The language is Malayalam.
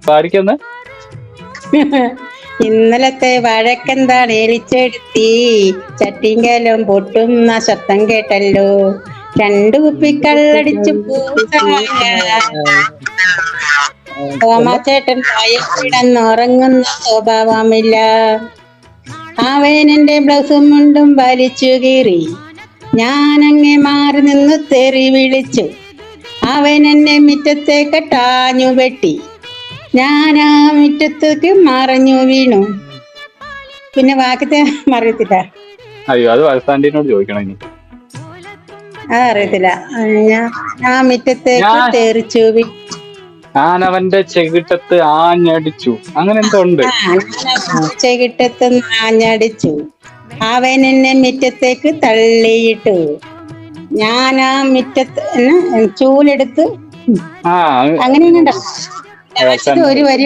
പാടിക്കൊന്ന്. ഇന്നലത്തെ വഴക്കെന്താണ് എലിച്ചെടുത്തി, ചട്ടിങ്കലും പൊട്ടുന്ന ശബ്ദം കേട്ടല്ലോ. 2 കുപ്പിക്കള്ളടിച്ചു തോമാച്ചേട്ടൻ കിടന്നുറങ്ങുന്ന സ്വഭാവമില്ല. അവനെന്റെ ബ്ലൗസും മുണ്ടും വലിച്ചു കീറി, ഞാനങ്ങെ മാറി നിന്ന് തെറി വിളിച്ചു. അവൻ എന്നെ മുറ്റത്തേക്ക് ടാഞ്ഞു വെട്ടി, ഞാൻ ആ മുറ്റത്തേക്ക് മറഞ്ഞു വീണു. പിന്നെ ബാക്കി അറിയത്തില്ല. അയ്യോ, അത് വത്സാന്റിനോട് ചോദിക്കണം ഇനി. അതറിയത്തില്ല. ഞാൻ മുറ്റത്തേക്ക് തെറിച്ചു ഞാൻ അവന്റെ ചെകിട്ടത്ത് ആഞ്ഞടിച്ചു, അങ്ങനെ എന്തോ ഉണ്ട്. ചെകിട്ടത്ത് ആഞ്ഞടിച്ചു, അവൻ എന്നെ മുറ്റത്തേക്ക് തള്ളിയിട്ടു, ഞാൻ ആ മുറ്റത്ത് ചൂലെടുത്ത്. അങ്ങനെയൊന്നുണ്ടോ ഒരു വരി